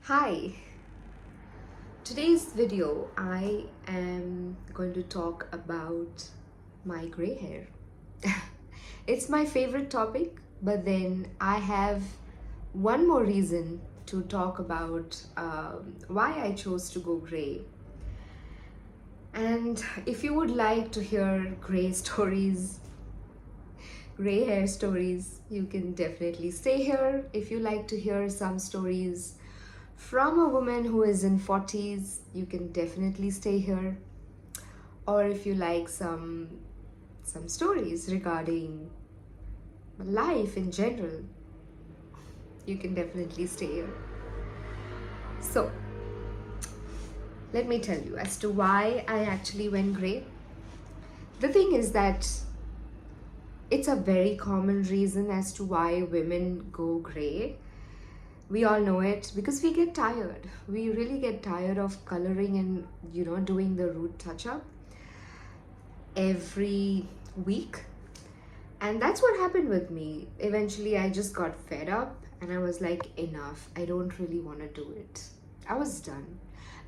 Hi, today's video I am going to talk about my gray hair. It's my favorite topic, but then I have one more reason to talk about why I chose to go gray. And if you would like to hear gray stories, gray hair stories, you can definitely stay here. If you like to hear some stories from a woman who is in 40s, you can definitely stay here. Or if you like some stories regarding life in general, you can definitely stay here. So let me tell you as to why I actually went gray. The thing is that it's a very common reason as to why women go gray. We all know it because we get tired. We really get tired of coloring and doing the root touch up every week. And that's what happened with me. Eventually I just got fed up and I was like, enough. I don't really want to do it. I was done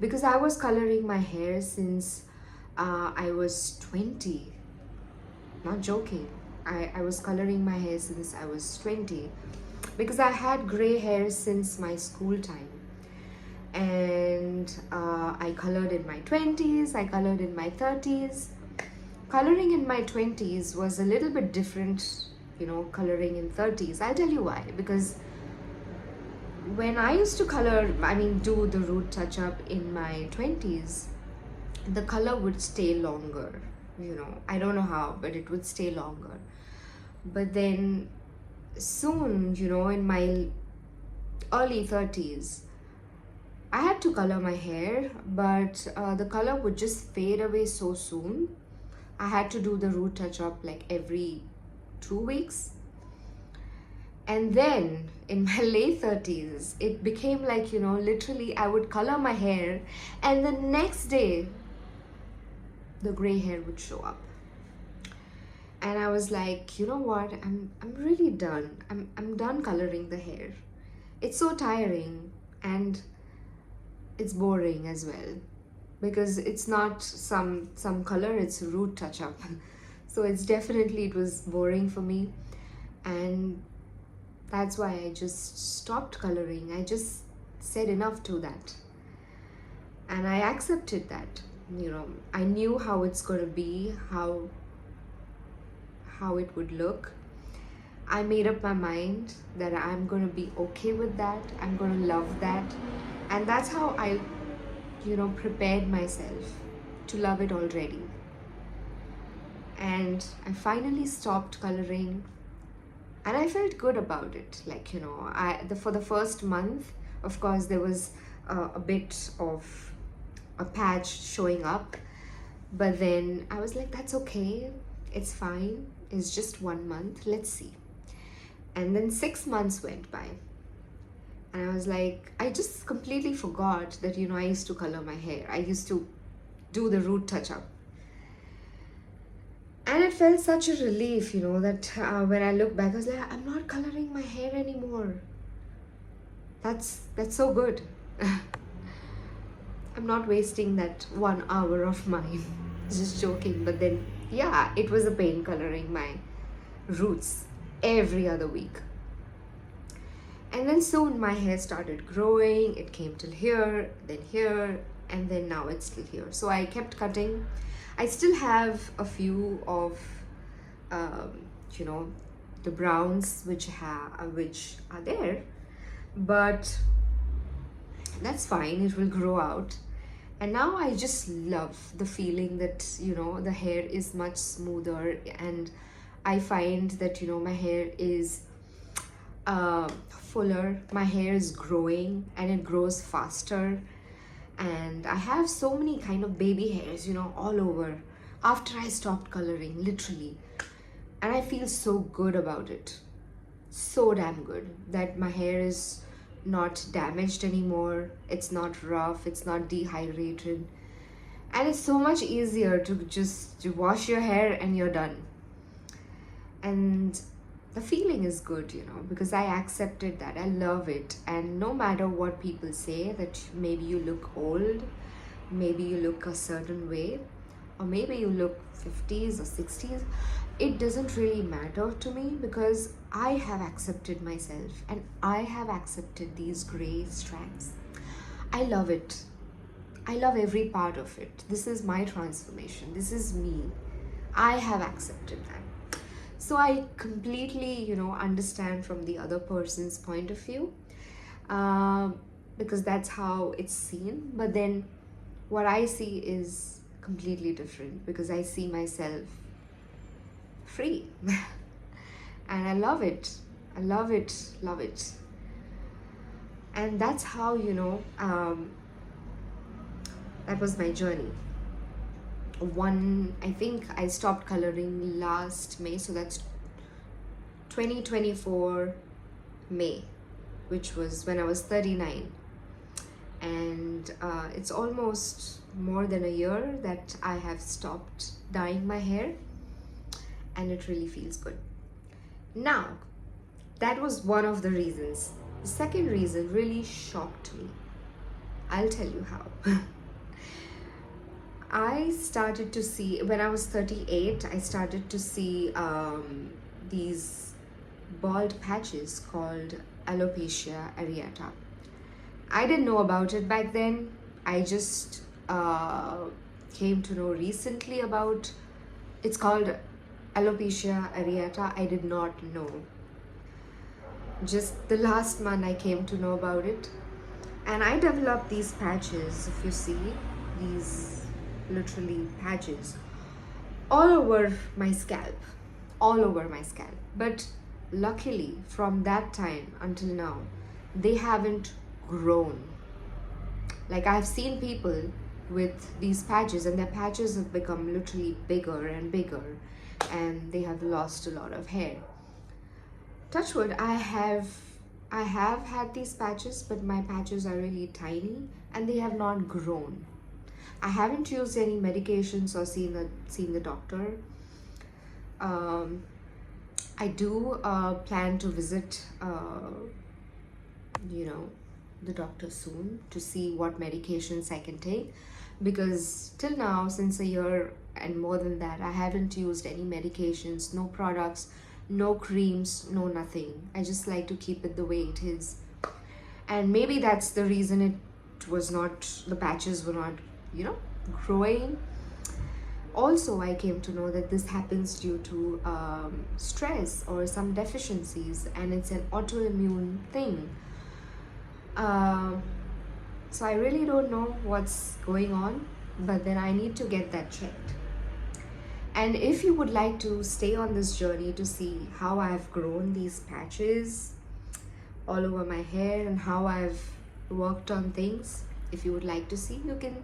because I was coloring my hair since I was 20. Not joking. I was coloring my hair since I was 20 because I had gray hair since my school time. And I colored in my 20s, I colored in my 30s. Coloring in my 20s was a little bit different, coloring in 30s. I'll tell you why. Because when I used to do the root touch up in my 20s, the color would stay longer. I don't know how, but it would stay longer. But then soon, in my early 30s, I had to color my hair, but the color would just fade away so soon. I had to do the root touch up like every 2 weeks. And then in my late 30s, it became like, literally I would color my hair and the next day the gray hair would show up. And I was like, you know what? I'm really done. I'm done coloring the hair. It's so tiring and it's boring as well because it's not some color, it's root touch up. So it was boring for me, and that's why I just stopped coloring. I just said enough to that. And I accepted that. I knew how it's going to be, how it would look. I made up my mind that I'm going to be okay with that. I'm going to love that. And that's how I, prepared myself to love it already. And I finally stopped coloring and I felt good about it. For the first month, of course, there was a bit of a patch showing up. But then I was like, that's okay. It's fine. It's just 1 month. Let's see. And then 6 months went by. And I was like, I just completely forgot that, I used to color my hair. I used to do the root touch up. And it felt such a relief, that when I look back, I was like, I'm not coloring my hair anymore. That's so good. I'm not wasting that 1 hour of mine. Just joking. But then, yeah, it was a pain coloring my roots every other week. And then soon my hair started growing. It came till here, and then now it's still here. So I kept cutting. I still have a few of, the browns which are there, but that's fine. It will grow out. And now I just love the feeling that, the hair is much smoother, and I find that, my hair is fuller. My hair is growing and it grows faster. And I have so many kind of baby hairs, all over after I stopped coloring, literally. And I feel so good about it. So damn good that my hair is not damaged anymore. It's not rough, it's not dehydrated, and it's so much easier to just wash your hair and you're done. And the feeling is good, because I accepted that. I love it. And no matter what people say, that maybe you look old, maybe you look a certain way, or maybe you look 50s or 60s, it doesn't really matter to me, because I have accepted myself and I have accepted these gray strands. I love it. I love every part of it. This is my transformation. This is me. I have accepted that. So I completely, understand from the other person's point of view, because that's how it's seen. But then what I see is completely different, because I see myself free. And I love it. I love it, love it. And that's how, that was my journey. I think I stopped coloring last May, so that's 2024 May, which was when I was 39. And it's almost more than a year that I have stopped dyeing my hair, and it really feels good. Now, that was one of the reasons. The second reason really shocked me. I'll tell you how. I started to see, when I was 38, I started to see these bald patches called alopecia areata. I didn't know about it back then. I just came to know recently about, it's called alopecia areata. I did not know. Just the last month I came to know about it. And I developed these patches, if you see, these literally patches all over my scalp, but luckily from that time until now they haven't grown. Like, I've seen people with these patches, and their patches have become literally bigger and bigger, and they have lost a lot of hair. Touch wood, I have had these patches, but my patches are really tiny and they have not grown. I haven't used any medications or seen the doctor. I do plan to visit, the doctor soon to see what medications I can take, because till now, since a year and more than that, I haven't used any medications, no products, no creams, no nothing. I just like to keep it the way it is. And maybe that's the reason the patches were not, growing. Also, I came to know that this happens due to stress or some deficiencies, and it's an autoimmune thing. So I really don't know what's going on, but then I need to get that checked. And if you would like to stay on this journey to see how I've grown these patches all over my hair and how I've worked on things, if you would like to see, you can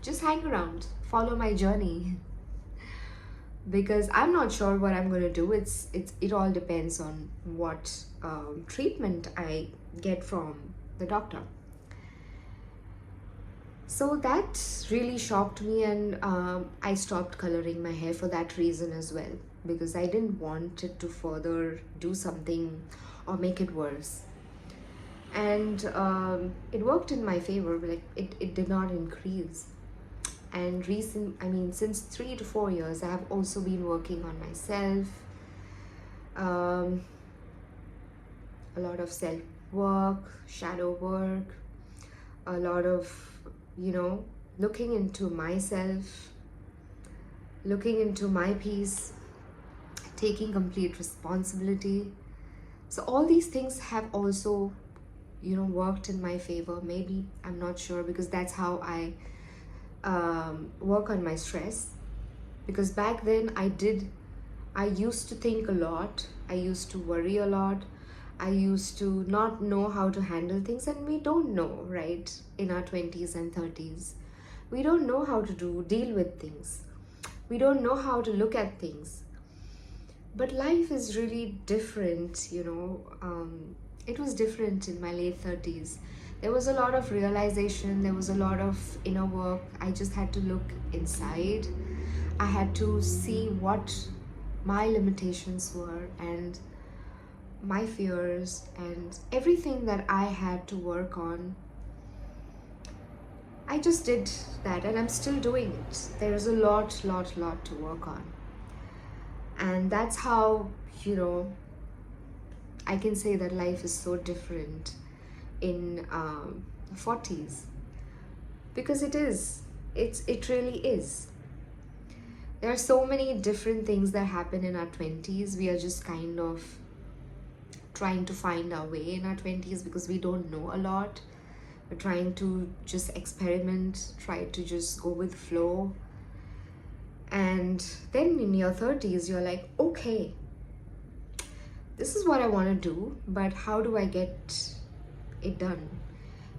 just hang around, follow my journey. Because I'm not sure what I'm going to do. It all depends on what treatment I get from the doctor. So that really shocked me, and I stopped coloring my hair for that reason as well, because I didn't want it to further do something or make it worse. And it worked in my favor, like it did not increase. And since 3 to 4 years, I have also been working on myself. A lot of self work, shadow work, a lot of looking into myself, looking into my peace, taking complete responsibility. So all these things have also worked in my favor. Maybe, I'm not sure, because that's how I work on my stress. Because back then I used to think a lot, I used to worry a lot, I used to not know how to handle things. And we don't know, right? In our 20s and 30s, we don't know how to deal with things. We don't know how to look at things. But life is really different, it was different in my late 30s. There was a lot of realization, there was a lot of inner work. I just had to look inside. I had to see what my limitations were, and my fears and everything that I had to work on, I just did that, and I'm still doing it. There's a lot to work on. And that's how, you know, I can say that life is so different in 40s, because it is. It really is. There are so many different things that happen in our 20s. We are just kind of trying to find our way in our 20s because we don't know a lot. We're trying to just experiment, try to just go with flow. And then in your 30s, you're like, okay, this is what I want to do, but how do I get it done?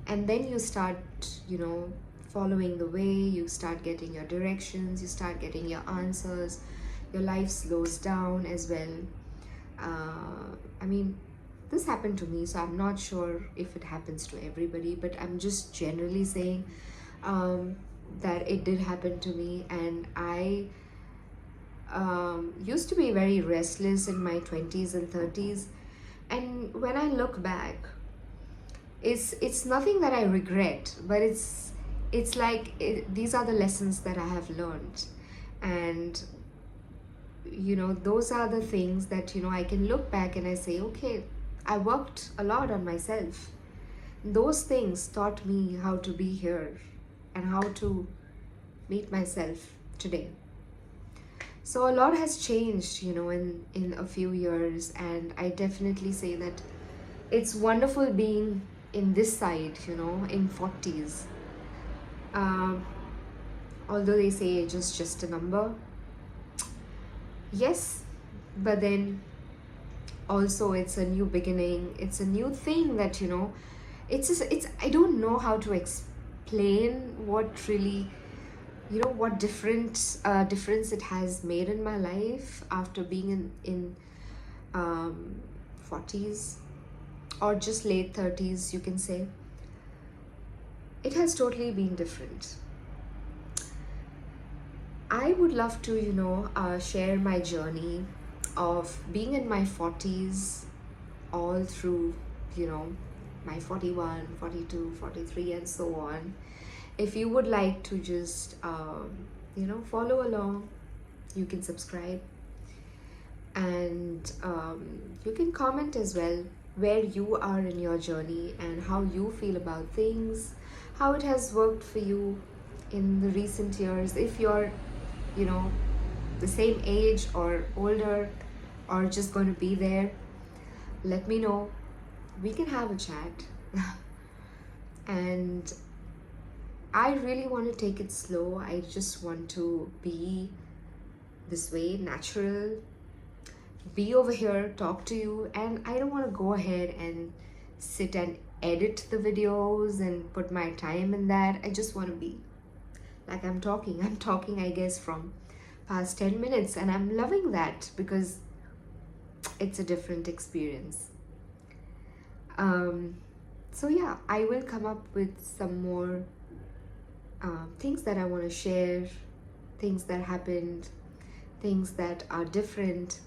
And then you start, you know, following the way, you start getting your directions, you start getting your answers, your life slows down as well. I mean, this happened to me, so I'm not sure if it happens to everybody, but I'm just generally saying that it did happen to me. And I used to be very restless in my 20s and 30s, and when I look back, it's nothing that I regret, but it's like these are the lessons that I have learned. And you know, those are the things that, you know, I can look back and I say, okay, I worked a lot on myself. Those things taught me how to be here and how to meet myself today. So a lot has changed, you know, in a few years, and I definitely say that it's wonderful being in this side, you know, in 40s. Um, Although they say age is just a number, yes, but then also it's a new beginning. It's a new thing that, you know, it's I don't know how to explain what really, you know, what difference it has made in my life after being in 40s or just late 30s, you can say. It has totally been different. I would love to, you know, share my journey of being in my 40s all through, you know, my 41, 42, 43, and so on. If you would like to just, you know, follow along, you can subscribe, and you can comment as well where you are in your journey and how you feel about things, how it has worked for you in the recent years. If you're, you know, the same age or older or just going to be there, let me know. We can have a chat. And I really want to take it slow. I just want to be this way, natural, be over here, talk to you, and I don't want to go ahead and sit and edit the videos and put my time in that. I just want to be like I'm talking, I guess, from past 10 minutes, and I'm loving that because it's a different experience. So yeah, I will come up with some more things that I want to share, things that happened, things that are different,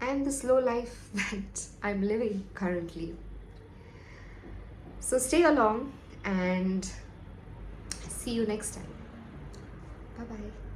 and the slow life that I'm living currently. So stay along and see you next time. Bye bye.